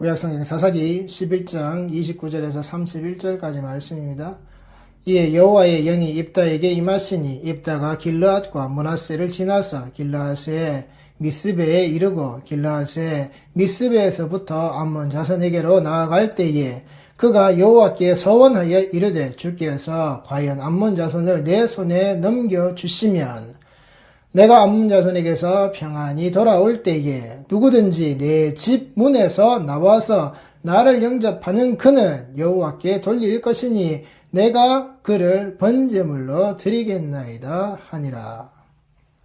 구약성경 사사기 11장 29절에서 31절까지 말씀입니다. 이에 여호와의 영이 입다에게 임하시니 입다가 길르앗과 므낫세를 지나서 길르앗의 미스베에 이르고 길르앗의 미스베에서부터 암몬 자손에게로 나아갈 때에 그가 여호와께 서원하여 이르되 주께서 과연 암몬 자손을 내 손에 넘겨주시면 내가 암몬 자손에게서 평안히 돌아올 때에 누구든지 내 집 문에서 나와서 나를 영접하는 그는 여호와께 돌릴 것이니 내가 그를 번제물로 드리겠나이다 하니라.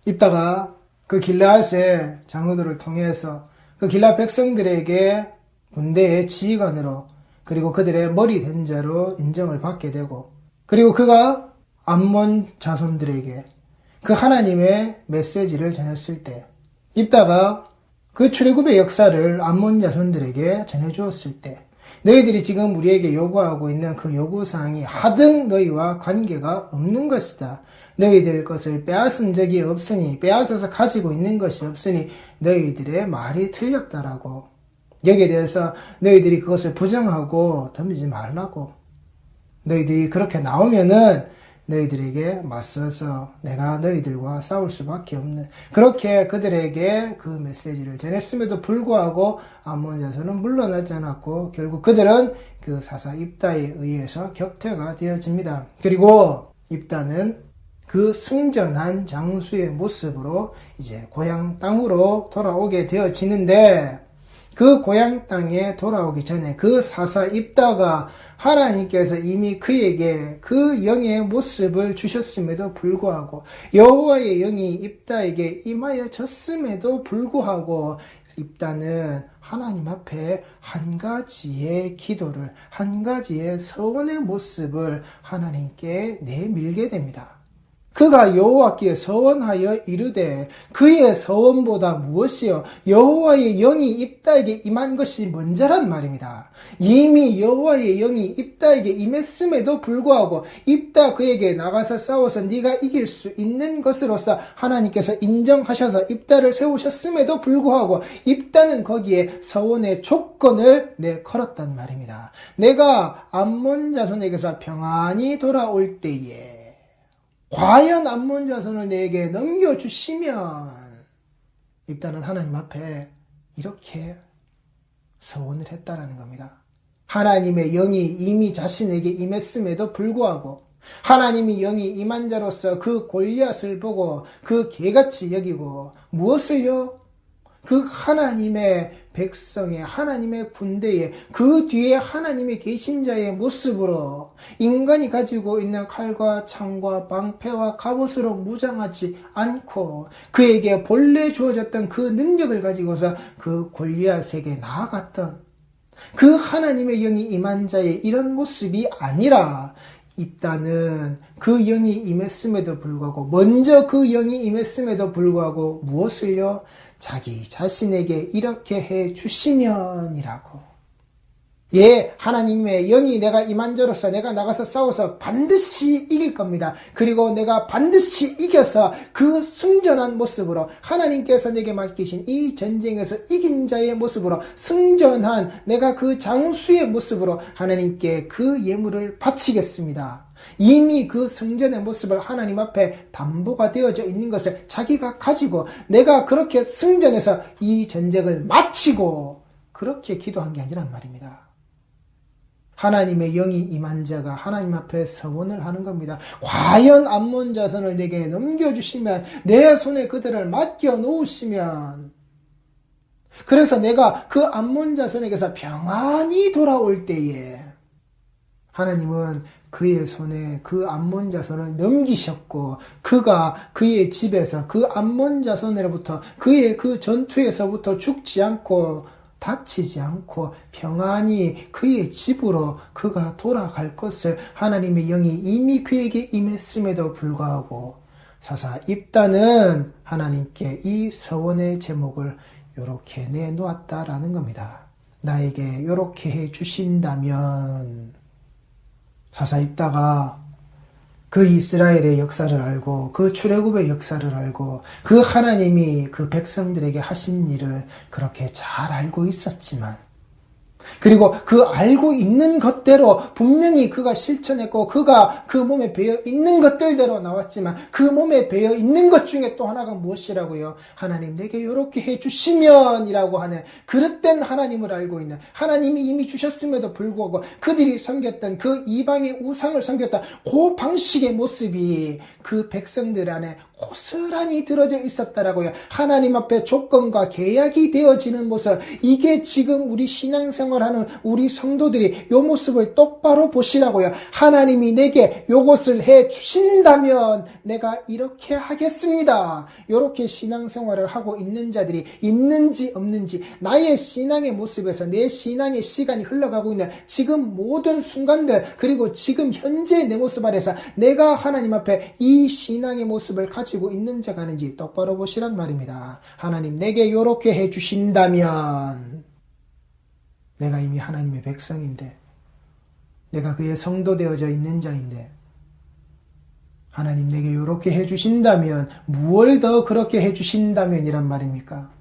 입다가 그 길르앗의 장로들을 통해서 그 길르앗 백성들에게 군대의 지휘관으로 그리고 그들의 머리 된 자로 인정을 받게 되고 그리고 그가 암몬 자손들에게 그 하나님의 메시지를 전했을 때 입다가 그 출애굽의 역사를 암몬 자손들에게 전해주었을 때 너희들이 지금 우리에게 요구하고 있는 그 요구사항이 하등 너희와 관계가 없는 것이다. 너희들 것을 빼앗은 적이 없으니 빼앗아서 가지고 있는 것이 없으니 너희들의 말이 틀렸다라고 여기에 대해서 너희들이 그것을 부정하고 덤비지 말라고 너희들이 그렇게 나오면은 너희들에게 맞서서 내가 너희들과 싸울 수밖에 없는 그렇게 그들에게 그 메시지를 전했음에도 불구하고 암몬 자손은 물러나지 않았고 결국 그들은 그 사사 입다에 의해서 격퇴가 되어집니다. 그리고 입다는 그 승전한 장수의 모습으로 이제 고향 땅으로 돌아오게 되어지는데 그 고향 땅에 돌아오기 전에 그 사사 입다가 하나님께서 이미 그에게 그 영의 모습을 주셨음에도 불구하고 여호와의 영이 입다에게 임하여졌음에도 불구하고 입다는 하나님 앞에 한 가지의 기도를 한 가지의 서원의 모습을 하나님께 내밀게 됩니다. 그가 여호와께 서원하여 이르되 그의 서원보다 무엇이요 여호와의 영이 입다에게 임한 것이 먼저란 말입니다. 이미 여호와의 영이 입다에게 임했음에도 불구하고 입다 그에게 나가서 싸워서 네가 이길 수 있는 것으로서 하나님께서 인정하셔서 입다를 세우셨음에도 불구하고 입다는 거기에 서원의 조건을 걸었단 말입니다. 내가 암몬 자손에게서 평안히 돌아올 때에 과연 암몬 자손을 내게 넘겨주시면 입다는 하나님 앞에 이렇게 서원을 했다라는 겁니다. 하나님의 영이 이미 자신에게 임했음에도 불구하고 하나님이 영이 임한 자로서 그 골리앗을 보고 그 개같이 여기고 무엇을요? 그 하나님의 백성의 하나님의 군대에 그 뒤에 하나님의 계신 자의 모습으로 인간이 가지고 있는 칼과 창과 방패와 갑옷으로 무장하지 않고 그에게 본래 주어졌던 그 능력을 가지고서 그 골리앗에게 나아갔던 그 하나님의 영이 임한 자의 이런 모습이 아니라 입다는 그 영이 임했음에도 불구하고 먼저 그 영이 임했음에도 불구하고 무엇을요? 자기 자신에게 이렇게 해 주시면이라고. 예, 하나님의 영이 내가 임한 자로서 내가 나가서 싸워서 반드시 이길 겁니다. 그리고 내가 반드시 이겨서 그 승전한 모습으로 하나님께서 내게 맡기신 이 전쟁에서 이긴 자의 모습으로 승전한 내가 그 장수의 모습으로 하나님께 그 예물을 바치겠습니다. 이미 그 승전의 모습을 하나님 앞에 담보가 되어져 있는 것을 자기가 가지고 내가 그렇게 승전해서 이 전쟁을 마치고 그렇게 기도한 게 아니란 말입니다. 하나님의 영이 임한 자가 하나님 앞에 서원을 하는 겁니다. 과연 암몬 자손을 내게 넘겨주시면 내 손에 그들을 맡겨 놓으시면 그래서 내가 그 암몬 자손에게서 평안히 돌아올 때에 하나님은 그의 손에 그 암몬 자손을 넘기셨고 그가 그의 집에서 그 암몬 자손으로부터 그의 그 전투에서부터 죽지 않고 다치지 않고 평안히 그의 집으로 그가 돌아갈 것을 하나님의 영이 이미 그에게 임했음에도 불구하고 사사 입다는 하나님께 이 서원의 제목을 이렇게 내놓았다라는 겁니다. 나에게 이렇게 해 주신다면 사사 입다가 그 이스라엘의 역사를 알고 그 출애굽의 역사를 알고 그 하나님이 그 백성들에게 하신 일을 그렇게 잘 알고 있었지만 그리고 그 알고 있는 것대로 분명히 그가 실천했고 그가 그 몸에 배어 있는 것들대로 나왔지만 그 몸에 배어 있는 것 중에 또 하나가 무엇이라고요? 하나님 내게 이렇게 해주시면 이라고 하는 그릇된 하나님을 알고 있는 하나님이 이미 주셨음에도 불구하고 그들이 섬겼던 그 이방의 우상을 섬겼던 그 방식의 모습이 그 백성들 안에 고스란히 들어져 있었다라고요. 하나님 앞에 조건과 계약이 되어지는 모습, 이게 지금 우리 신앙생활하는 우리 성도들이 이 모습을 똑바로 보시라고요. 하나님이 내게 이것을 해주신다면 내가 이렇게 하겠습니다. 이렇게 신앙생활을 하고 있는 자들이 있는지 없는지, 나의 신앙의 모습에서 내 신앙의 시간이 흘러가고 있는 지금 모든 순간들, 그리고 지금 현재 내 모습 아래서 내가 하나님 앞에 이 신앙의 모습을 가지고 있는 자가 아닌지 똑바로 보시란 말입니다. 하나님 내게 이렇게 해주신다면 내가 이미 하나님의 백성인데, 내가 그의 성도 되어져 있는 자인데, 하나님 내게 이렇게 해주신다면 무얼 더 그렇게 해주신다면 이란 말입니까?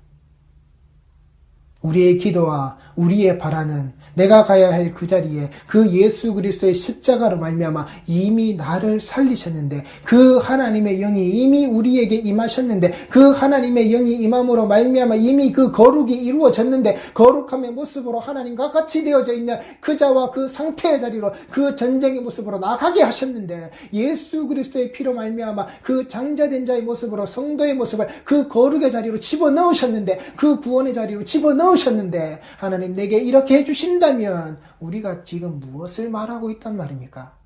우리의 기도와 우리의 바라는 내가 가야 할 그 자리에 그 예수 그리스도의 십자가로 말미암아 이미 나를 살리셨는데, 그 하나님의 영이 이미 우리에게 임하셨는데, 그 하나님의 영이 임함으로 말미암아 이미 그 거룩이 이루어졌는데, 거룩함의 모습으로 하나님과 같이 되어져 있는 그 자와 그 상태의 자리로 그 전쟁의 모습으로 나가게 하셨는데, 예수 그리스도의 피로 말미암아 그 장자된 자의 모습으로 성도의 모습을 그 거룩의 자리로 집어넣으셨는데, 그 구원의 자리로 집어넣으셨는데, 하나님 내게 이렇게 해주신다면 우리가 지금 무엇을 말하고 있단 말입니까?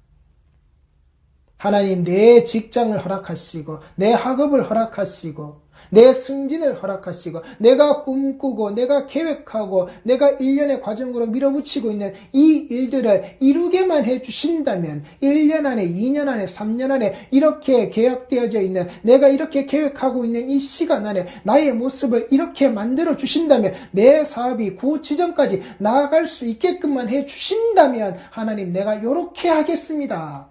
하나님 내 직장을 허락하시고 내 학업을 허락하시고 내 승진을 허락하시고 내가 꿈꾸고 내가 계획하고 내가 일련의 과정으로 밀어붙이고 있는 이 일들을 이루게만 해주신다면 1년 안에 2년 안에 3년 안에 이렇게 계약되어져 있는 내가 이렇게 계획하고 있는 이 시간 안에 나의 모습을 이렇게 만들어 주신다면, 내 사업이 그 지점까지 나아갈 수 있게끔만 해주신다면 하나님 내가 이렇게 하겠습니다.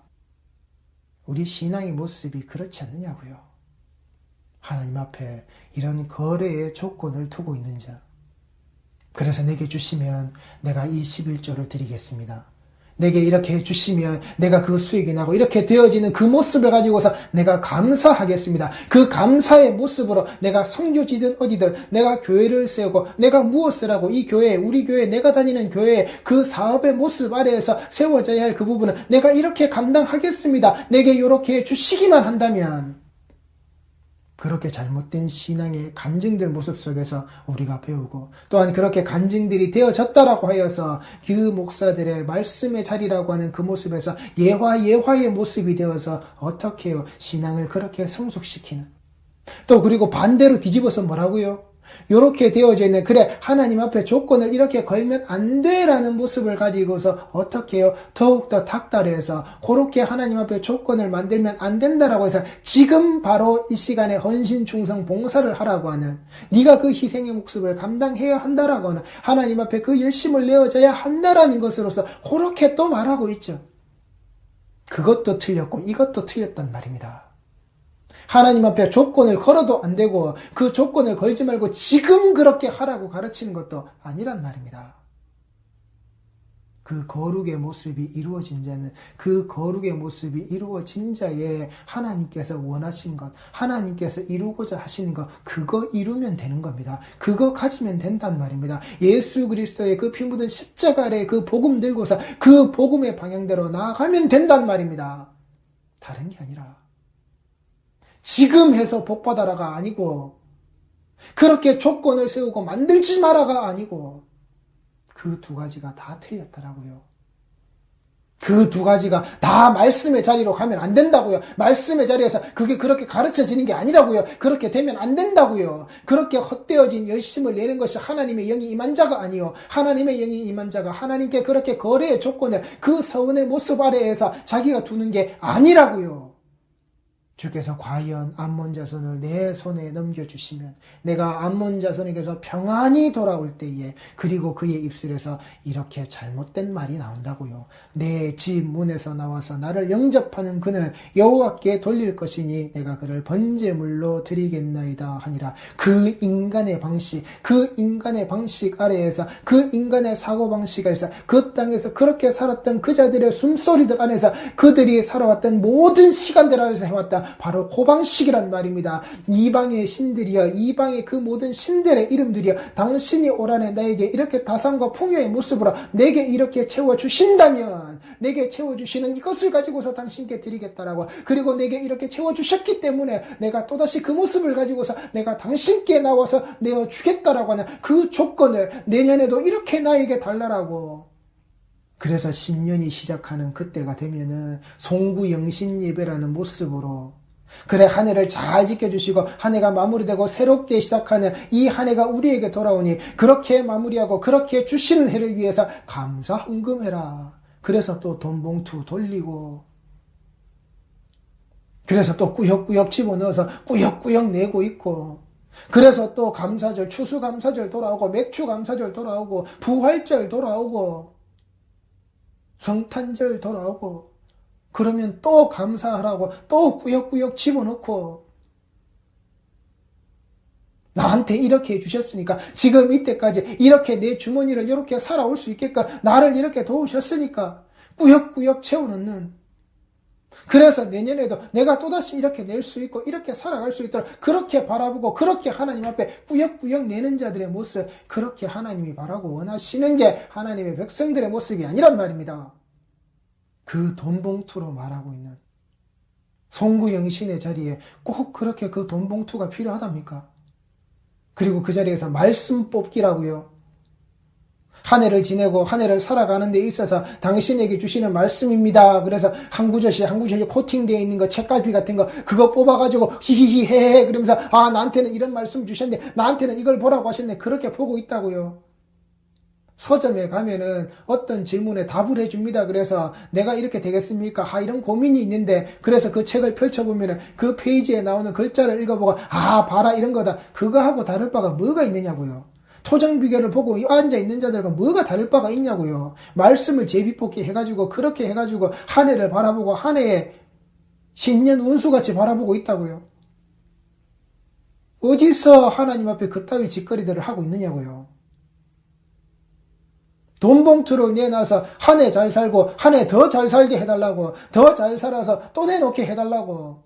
우리 신앙의 모습이 그렇지 않느냐고요. 하나님 앞에 이런 거래의 조건을 두고 있는 자. 그래서 내게 주시면 내가 이 11조를 드리겠습니다. 내게 이렇게 해주시면 내가 그 수익이 나고 이렇게 되어지는 그 모습을 가지고서 내가 감사하겠습니다. 그 감사의 모습으로 내가 선교지든 어디든 내가 교회를 세우고 내가 무엇을 하고 이 교회, 우리 교회, 내가 다니는 교회 그 사업의 모습 아래에서 세워져야 할 그 부분은 내가 이렇게 감당하겠습니다. 내게 이렇게 해주시기만 한다면, 그렇게 잘못된 신앙의 간증들 모습 속에서 우리가 배우고, 또한 그렇게 간증들이 되어졌다라고 하여서 그 목사들의 말씀의 자리라고 하는 그 모습에서 예화의 모습이 되어서 어떻게 해요? 신앙을 그렇게 성숙시키는. 또 그리고 반대로 뒤집어서 뭐라고요? 이렇게 되어져 있는, 그래 하나님 앞에 조건을 이렇게 걸면 안 돼라는 모습을 가지고서 어떻게 해요? 더욱더 닥달해서 그렇게 하나님 앞에 조건을 만들면 안 된다라고 해서 지금 바로 이 시간에 헌신 충성 봉사를 하라고 하는, 네가 그 희생의 목숨을 감당해야 한다라고 하는, 하나님 앞에 그 열심을 내어줘야 한다라는 것으로서 그렇게 또 말하고 있죠. 그것도 틀렸고 이것도 틀렸단 말입니다. 하나님 앞에 조건을 걸어도 안 되고 그 조건을 걸지 말고 지금 그렇게 하라고 가르치는 것도 아니란 말입니다. 그 거룩의 모습이 이루어진 자는 그 거룩의 모습이 이루어진 자의 하나님께서 원하신 것, 하나님께서 이루고자 하시는 것, 그거 이루면 되는 겁니다. 그거 가지면 된단 말입니다. 예수 그리스도의 그 피 묻은 십자가 아래 그 복음 들고서 그 복음의 방향대로 나아가면 된단 말입니다. 다른 게 아니라 지금 해서 복받아라가 아니고, 그렇게 조건을 세우고 만들지 마라가 아니고, 그 두 가지가 다 틀렸더라고요. 그 두 가지가 다 말씀의 자리로 가면 안 된다고요. 말씀의 자리에서 그게 그렇게 가르쳐지는 게 아니라고요. 그렇게 되면 안 된다고요. 그렇게 헛되어진 열심을 내는 것이 하나님의 영이 임한 자가 아니요, 하나님의 영이 임한 자가 하나님께 그렇게 거래의 조건을 그 서원의 모습 아래에서 자기가 두는 게 아니라고요. 주께서 과연 암몬 자손을 내 손에 넘겨주시면 내가 암몬 자손에게서 평안히 돌아올 때에 그리고 그의 입술에서 이렇게 잘못된 말이 나온다고요. 내 집 문에서 나와서 나를 영접하는 그는 여호와께 돌릴 것이니 내가 그를 번제물로 드리겠나이다 하니라. 그 인간의 방식 아래에서 그 인간의 사고방식 아래에서 그 땅에서 그렇게 살았던 그 자들의 숨소리들 안에서 그들이 살아왔던 모든 시간들 안에서 해왔다. 바로 그 방식이란 말입니다. 이방의 신들이여, 이방의 그 모든 신들의 이름들이여, 당신이 올 한해 나에게 이렇게 다산과 풍요의 모습으로 내게 이렇게 채워주신다면 내게 채워주시는 이것을 가지고서 당신께 드리겠다라고, 그리고 내게 이렇게 채워주셨기 때문에 내가 또다시 그 모습을 가지고서 내가 당신께 나와서 내어주겠다라고 하는 그 조건을 내년에도 이렇게 나에게 달라라고. 그래서 신년이 시작하는 그때가 되면은 송구영신 예배라는 모습으로, 그래 한 해를 잘 지켜주시고 한 해가 마무리되고 새롭게 시작하는 이 한 해가 우리에게 돌아오니 그렇게 마무리하고 그렇게 주시는 해를 위해서 감사 헌금해라. 그래서 또 돈봉투 돌리고, 그래서 또 꾸역꾸역 집어넣어서 꾸역꾸역 내고 있고, 그래서 또 감사절, 추수감사절 돌아오고, 맥주감사절 돌아오고, 부활절 돌아오고, 성탄절 돌아오고, 그러면 또 감사하라고 또 꾸역꾸역 집어넣고, 나한테 이렇게 해주셨으니까, 지금 이때까지 이렇게 내 주머니를 이렇게 살아올 수 있게끔 나를 이렇게 도우셨으니까 꾸역꾸역 채워넣는, 그래서 내년에도 내가 또다시 이렇게 낼 수 있고 이렇게 살아갈 수 있도록 그렇게 바라보고 그렇게 하나님 앞에 꾸역꾸역 내는 자들의 모습, 그렇게 하나님이 바라고 원하시는 게 하나님의 백성들의 모습이 아니란 말입니다. 그 돈봉투로 말하고 있는 송구영신의 자리에 꼭 그렇게 그 돈봉투가 필요하답니까? 그리고 그 자리에서 말씀 뽑기라고요. 한 해를 지내고 한 해를 살아가는 데 있어서 당신에게 주시는 말씀입니다. 그래서 한 구절씩 코팅되어 있는 거, 책갈피 같은 거, 그거 뽑아가지고 히히히 헤헤 그러면서 나한테는 이런 말씀 주셨네, 나한테는 이걸 보라고 하셨네, 그렇게 보고 있다고요. 서점에 가면은 어떤 질문에 답을 해줍니다. 그래서 내가 이렇게 되겠습니까? 이런 고민이 있는데, 그래서 그 책을 펼쳐보면은 그 페이지에 나오는 글자를 읽어보고 봐라 이런 거다. 그거하고 다를 바가 뭐가 있느냐고요. 토정 비결을 보고 앉아있는 자들과 뭐가 다를 바가 있냐고요. 말씀을 제비뽑기 해가지고 그렇게 해가지고 한 해를 바라보고 한 해에 신년 운수같이 바라보고 있다고요. 어디서 하나님 앞에 그따위 짓거리들을 하고 있느냐고요. 돈봉투를 내놔서 한 해 잘 살고 한 해 더 잘 살게 해달라고, 더 잘 살아서 또 내놓게 해달라고,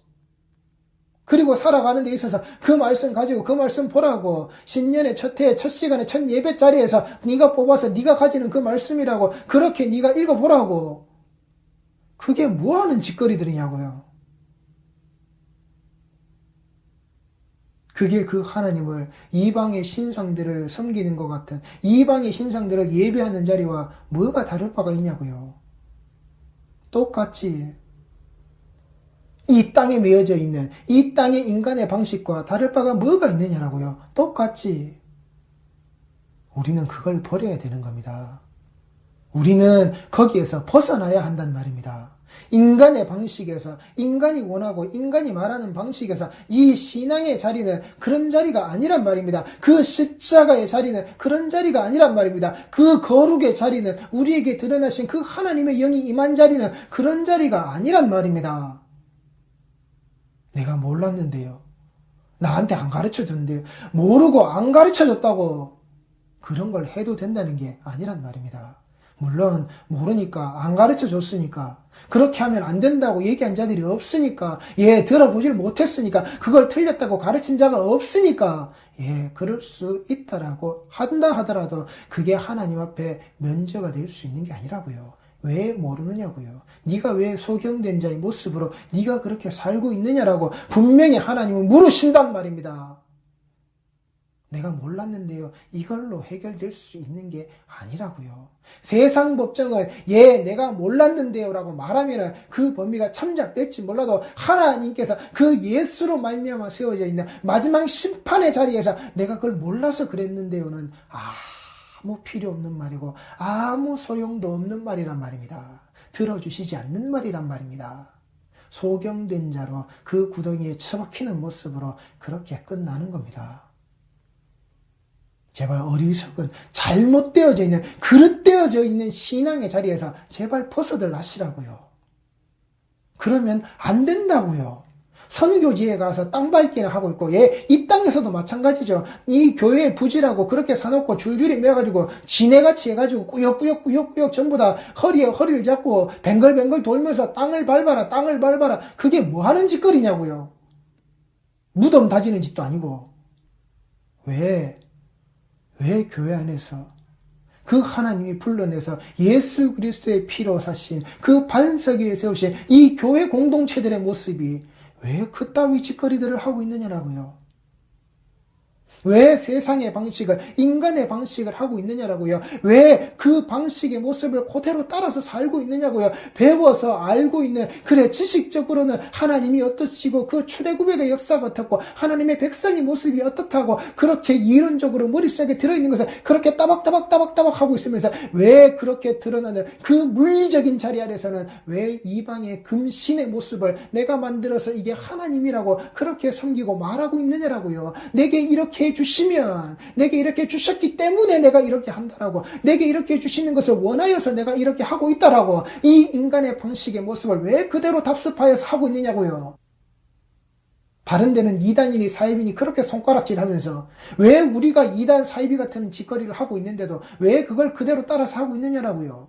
그리고 살아가는 데 있어서 그 말씀 가지고 그 말씀 보라고, 신년의 첫 해, 첫 시간에, 첫 예배 자리에서 네가 뽑아서 네가 가지는 그 말씀이라고, 그렇게 네가 읽어보라고. 그게 뭐하는 짓거리들이냐고요. 그게 그 하나님을, 이방의 신상들을 섬기는 것 같은, 이방의 신상들을 예배하는 자리와 뭐가 다를 바가 있냐고요. 똑같이 이 땅에 매여져 있는 이 땅의 인간의 방식과 다를 바가 뭐가 있느냐라고요. 똑같이 우리는 그걸 버려야 되는 겁니다. 우리는 거기에서 벗어나야 한단 말입니다. 인간의 방식에서, 인간이 원하고 인간이 말하는 방식에서 이 신앙의 자리는 그런 자리가 아니란 말입니다. 그 십자가의 자리는 그런 자리가 아니란 말입니다. 그 거룩의 자리는, 우리에게 드러나신 그 하나님의 영이 임한 자리는 그런 자리가 아니란 말입니다. 내가 몰랐는데요, 나한테 안 가르쳐줬는데요, 모르고 안 가르쳐줬다고 그런 걸 해도 된다는 게 아니란 말입니다. 물론 모르니까, 안 가르쳐줬으니까, 그렇게 하면 안 된다고 얘기한 자들이 없으니까, 들어보질 못했으니까, 그걸 틀렸다고 가르친 자가 없으니까, 그럴 수 있다라고 한다 하더라도 그게 하나님 앞에 면죄가 될 수 있는 게 아니라고요. 왜 모르느냐고요. 네가 왜 소경된 자의 모습으로 네가 그렇게 살고 있느냐라고 분명히 하나님은 물으신단 말입니다. 내가 몰랐는데요, 이걸로 해결될 수 있는 게 아니라고요. 세상 법정은 내가 몰랐는데요 라고 말하면 그 범위가 참작될지 몰라도 하나님께서 그 예수로 말미암아 세워져 있는 마지막 심판의 자리에서 내가 그걸 몰라서 그랬는데요는 아무 필요 없는 말이고 아무 소용도 없는 말이란 말입니다. 들어주시지 않는 말이란 말입니다. 소경된 자로 그 구덩이에 처박히는 모습으로 그렇게 끝나는 겁니다. 제발 어리석은 잘못되어져 있는 그릇되어져 있는 신앙의 자리에서 제발 벗어들라시라고요. 그러면 안 된다고요. 선교지에 가서 땅 밟기나 하고 있고, 이 땅에서도 마찬가지죠. 이 교회에 부지라고 그렇게 사놓고 줄줄이 매가지고 지네같이 해가지고 꾸역꾸역 전부 다 허리에 허리를 잡고 뱅글뱅글 돌면서 땅을 밟아라 땅을 밟아라. 그게 뭐 하는 짓거리냐고요. 무덤 다지는 짓도 아니고. 왜 교회 안에서 그 하나님이 불러내서 예수 그리스도의 피로 사신 그 반석 위에 세우신 이 교회 공동체들의 모습이 왜 그따위 짓거리들을 하고 있느냐라고요. 왜 세상의 방식을, 인간의 방식을 하고 있느냐라고요. 왜 그 방식의 모습을 그대로 따라서 살고 있느냐고요. 배워서 알고 있는, 그래 지식적으로는 하나님이 어떠시고 그 출애굽의 역사가 어떻고 하나님의 백성의 모습이 어떻다고 그렇게 이론적으로 머릿속에 들어있는 것을 그렇게 따박따박 하고 있으면서 왜 그렇게 드러나는 그 물리적인 자리 아래서는 왜 이방의 금신의 모습을 내가 만들어서 이게 하나님이라고 그렇게 섬기고 말하고 있느냐라고요. 내게 이렇게 주시면, 내게 이렇게 주셨기 때문에 내가 이렇게 한다라고, 내게 이렇게 주시는 것을 원하여서 내가 이렇게 하고 있다라고, 이 인간의 방식의 모습을 왜 그대로 답습하여서 하고 있느냐고요. 다른 데는 이단이니 사이비니 그렇게 손가락질 하면서 왜 우리가 이단 사이비 같은 짓거리를 하고 있는데도 왜 그걸 그대로 따라서 하고 있느냐라고요.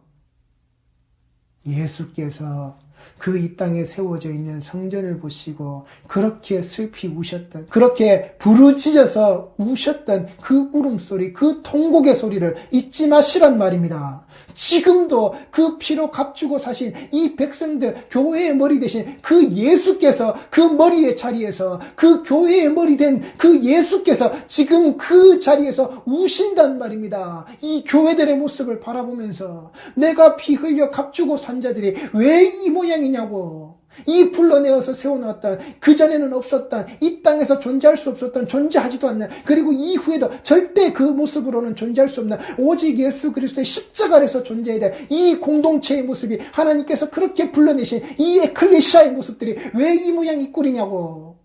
예수께서 그 이 땅에 세워져 있는 성전을 보시고 그렇게 슬피 우셨던, 그렇게 부르짖어서 우셨던 그 울음소리, 그 통곡의 소리를 잊지 마시란 말입니다. 지금도 그 피로 값주고 사신 이 백성들, 교회의 머리 대신 그 예수께서 그 머리의 자리에서, 그 교회의 머리 된 그 예수께서 지금 그 자리에서 우신단 말입니다. 이 교회들의 모습을 바라보면서 내가 피 흘려 값주고 산 자들이 왜 이 모양이냐고, 이 불러내어서 세워놓았던, 그전에는 없었던, 이 땅에서 존재할 수 없었던, 존재하지도 않는, 그리고 이후에도 절대 그 모습으로는 존재할 수 없는 오직 예수 그리스도의 십자가 아래서 존재해야 될 이 공동체의 모습이, 하나님께서 그렇게 불러내신 이 에클레시아의 모습들이 왜 이 모양 이 꼴이냐고.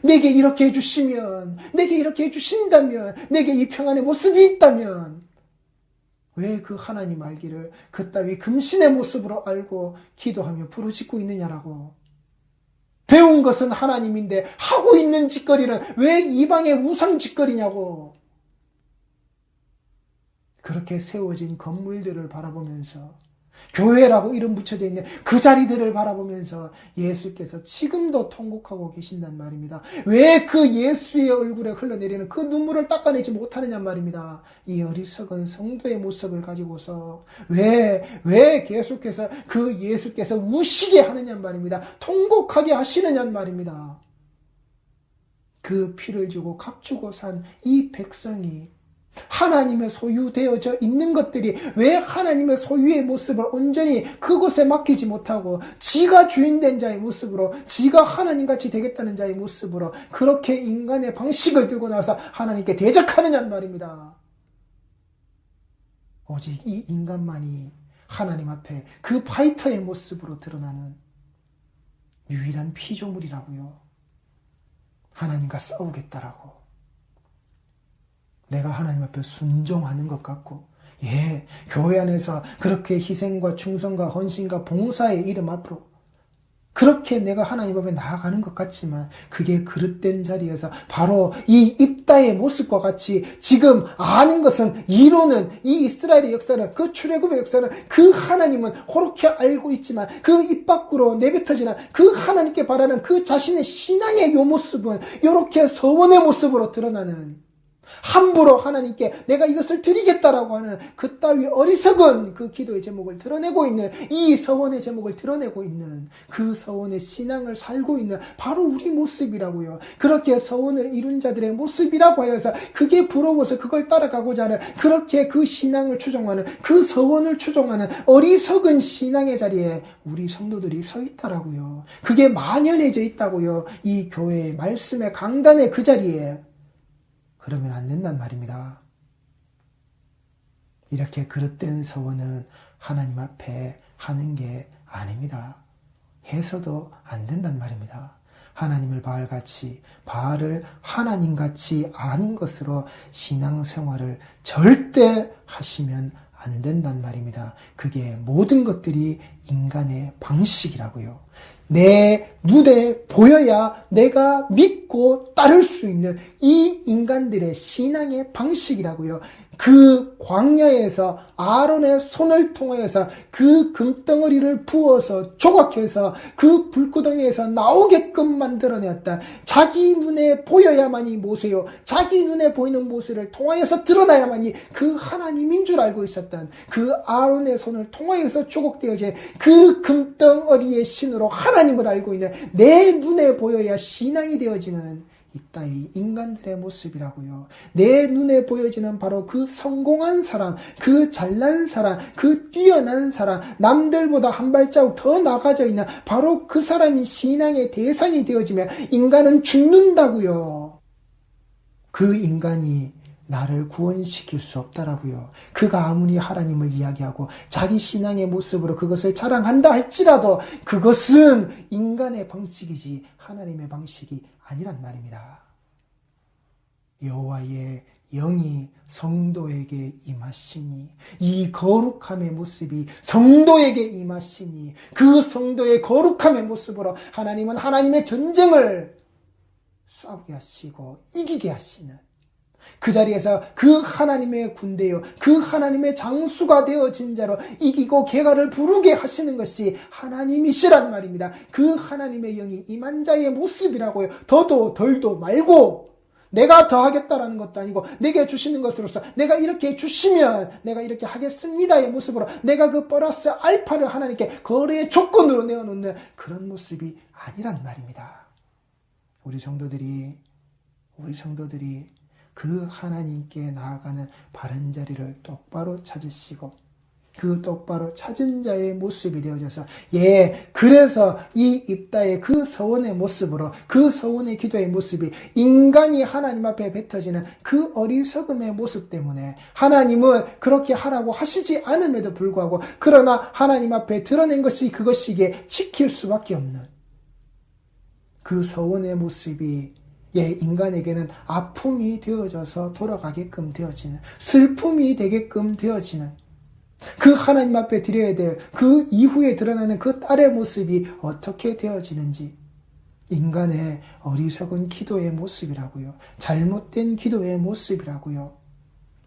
내게 이렇게 해주시면, 내게 이렇게 해주신다면, 내게 이 평안의 모습이 있다면 왜 그 하나님 알기를 그따위 금신의 모습으로 알고 기도하며 부르짖고 있느냐라고. 배운 것은 하나님인데 하고 있는 짓거리는 왜 이방의 우상 짓거리냐고. 그렇게 세워진 건물들을 바라보면서, 교회라고 이름 붙여져 있는 그 자리들을 바라보면서 예수께서 지금도 통곡하고 계신단 말입니다. 왜 그 예수의 얼굴에 흘러내리는 그 눈물을 닦아내지 못하느냐 말입니다. 이 어리석은 성도의 모습을 가지고서 왜 계속해서 그 예수께서 우시게 하느냐 말입니다. 통곡하게 하시느냐 말입니다. 그 피를 주고 값주고 산 이 백성이, 하나님의 소유되어져 있는 것들이 왜 하나님의 소유의 모습을 온전히 그곳에 맡기지 못하고 지가 주인된 자의 모습으로, 지가 하나님같이 되겠다는 자의 모습으로 그렇게 인간의 방식을 들고 나와서 하나님께 대적하느냐는 말입니다. 오직 이 인간만이 하나님 앞에 그 파이터의 모습으로 드러나는 유일한 피조물이라고요. 하나님과 싸우겠다라고. 내가 하나님 앞에 순종하는 것 같고, 교회 안에서 그렇게 희생과 충성과 헌신과 봉사의 이름 앞으로 그렇게 내가 하나님 앞에 나아가는 것 같지만, 그게 그릇된 자리에서 바로 이 입다의 모습과 같이 지금 아는 것은, 이론은, 이 이스라엘의 역사는, 그 출애굽의 역사는, 그 하나님은 그렇게 알고 있지만 그 입 밖으로 내뱉어지는 그 하나님께 바라는 그 자신의 신앙의 요 모습은 이렇게 서원의 모습으로 드러나는, 함부로 하나님께 내가 이것을 드리겠다라고 하는 그따위 어리석은 그 기도의 제목을 드러내고 있는, 이 서원의 제목을 드러내고 있는 그 서원의 신앙을 살고 있는 바로 우리 모습이라고요. 그렇게 서원을 이룬 자들의 모습이라고 하여서 그게 부러워서 그걸 따라가고자 하는, 그렇게 그 신앙을 추종하는, 그 서원을 추종하는 어리석은 신앙의 자리에 우리 성도들이 서 있다라고요. 그게 만연해져 있다고요. 이 교회의 말씀의 강단의 그 자리에. 그러면 안 된단 말입니다. 이렇게 그릇된 서원은 하나님 앞에 하는 게 아닙니다. 해서도 안 된단 말입니다. 하나님을 바알같이, 바알을 하나님같이 아는 것으로 신앙생활을 절대 하시면 안 된단 말입니다. 그게 모든 것들이 인간의 방식이라고요. 내 눈에 보여야 내가 믿고 따를 수 있는 이 인간들의 신앙의 방식이라고요. 그 광야에서 아론의 손을 통하여서 그 금덩어리를 부어서 조각해서 그 불구덩이에서 나오게끔 만들어내었다. 자기 눈에 보여야만이 모세요. 자기 눈에 보이는 모세를 통하여서 드러나야만이 그 하나님인 줄 알고 있었던 그 아론의 손을 통하여서 조각되어진 그 금덩어리의 신으로 하나님을 알고 있는 내 눈에 보여야 신앙이 되어지는 이따위 인간들의 모습이라고요. 내 눈에 보여지는 바로 그 성공한 사람, 그 잘난 사람, 그 뛰어난 사람, 남들보다 한 발자국 더 나가져 있는 바로 그 사람이 신앙의 대상이 되어지면 인간은 죽는다고요. 그 인간이 나를 구원시킬 수 없다라고요. 그가 아무리 하나님을 이야기하고 자기 신앙의 모습으로 그것을 자랑한다 할지라도 그것은 인간의 방식이지 하나님의 방식이 아니란 말입니다. 여호와의 영이 성도에게 임하시니 이 거룩함의 모습이 성도에게 임하시니 그 성도의 거룩함의 모습으로 하나님은 하나님의 전쟁을 싸우게 하시고 이기게 하시는 그 자리에서 그 하나님의 군대요, 그 하나님의 장수가 되어진 자로 이기고 개가를 부르게 하시는 것이 하나님이시란 말입니다. 그 하나님의 영이 임한 자의 모습이라고요. 더도 덜도 말고 내가 더하겠다라는 것도 아니고 내게 주시는 것으로서 내가 이렇게 주시면 내가 이렇게 하겠습니다의 모습으로 내가 그 플러스 알파를 하나님께 거래의 조건으로 내어놓는 그런 모습이 아니란 말입니다. 우리 성도들이 그 하나님께 나아가는 바른 자리를 똑바로 찾으시고 그 똑바로 찾은 자의 모습이 되어져서 그래서 이 입다의 그 서원의 모습으로 그 서원의 기도의 모습이 인간이 하나님 앞에 뱉어지는 그 어리석음의 모습 때문에 하나님은 그렇게 하라고 하시지 않음에도 불구하고 그러나 하나님 앞에 드러낸 것이 그것이기에 지킬 수밖에 없는 그 서원의 모습이 인간에게는 아픔이 되어져서 돌아가게끔 되어지는 슬픔이 되게끔 되어지는 그 하나님 앞에 드려야 될 그 이후에 드러나는 그 딸의 모습이 어떻게 되어지는지 인간의 어리석은 기도의 모습이라고요. 잘못된 기도의 모습이라고요.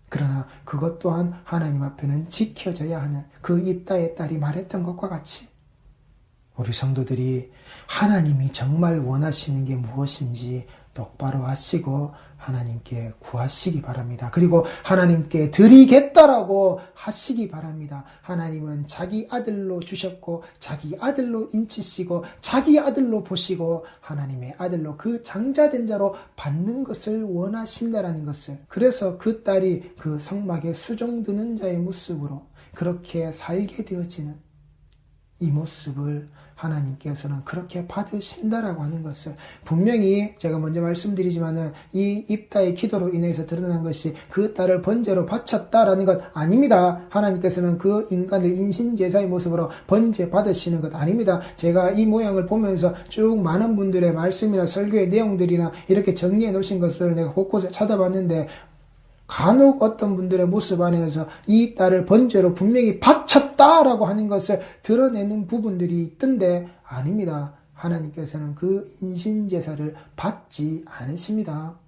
그러나 그것 또한 하나님 앞에는 지켜져야 하는 그 입다의 딸이 말했던 것과 같이 우리 성도들이 하나님이 정말 원하시는 게 무엇인지 똑바로 아시고 하나님께 구하시기 바랍니다. 그리고 하나님께 드리겠다라고 하시기 바랍니다. 하나님은 자기 아들로 주셨고 자기 아들로 인치시고 자기 아들로 보시고 하나님의 아들로 그 장자된 자로 받는 것을 원하신다라는 것을 그래서 그 딸이 그 성막에 수종드는 자의 모습으로 그렇게 살게 되어지는 이 모습을 하나님께서는 그렇게 받으신다라고 하는 것을 분명히 제가 먼저 말씀드리지만은 이 입다의 기도로 인해서 드러난 것이 그 딸을 번제로 바쳤다라는 것 아닙니다. 하나님께서는 그 인간을 인신제사의 모습으로 번제 받으시는 것 아닙니다. 제가 이 모양을 보면서 쭉 많은 분들의 말씀이나 설교의 내용들이나 이렇게 정리해 놓으신 것을 내가 곳곳에 찾아봤는데 간혹 어떤 분들의 모습 안에서 이 딸을 번제로 분명히 바쳤다라고 하는 것을 드러내는 부분들이 있던데 아닙니다. 하나님께서는 그 인신제사를 받지 않으십니다.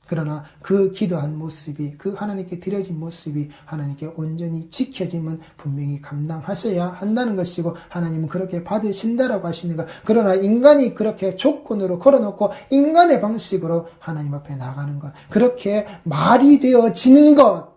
그러나 그 기도한 모습이 그 하나님께 드려진 모습이 하나님께 온전히 지켜짐은 분명히 감당하셔야 한다는 것이고 하나님은 그렇게 받으신다라고 하시는 것. 그러나 인간이 그렇게 조건으로 걸어놓고 인간의 방식으로 하나님 앞에 나가는 것. 그렇게 말이 되어지는 것.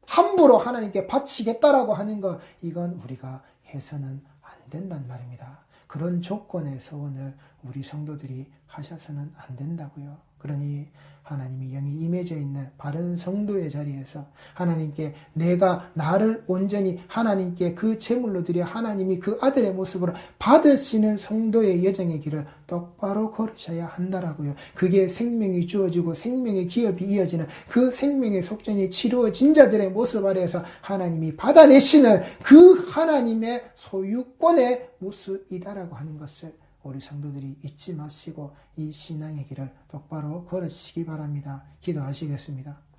함부로 하나님께 바치겠다라고 하는 것. 이건 우리가 해서는 안 된단 말입니다. 그런 조건의 서원을 우리 성도들이 하셔서는 안 된다고요. 그러니 하나님이 영이 임해져 있는 바른 성도의 자리에서 하나님께 내가 나를 온전히 하나님께 그 제물로 드려 하나님이 그 아들의 모습으로 받으시는 성도의 여정의 길을 똑바로 걸으셔야 한다라고요. 그게 생명이 주어지고 생명의 기업이 이어지는 그 생명의 속전이 치루어진 자들의 모습 아래에서 하나님이 받아내시는 그 하나님의 소유권의 모습이다라고 하는 것을 우리 성도들이 잊지 마시고 이 신앙의 길을 똑바로 걸으시기 바랍니다. 기도하시겠습니다.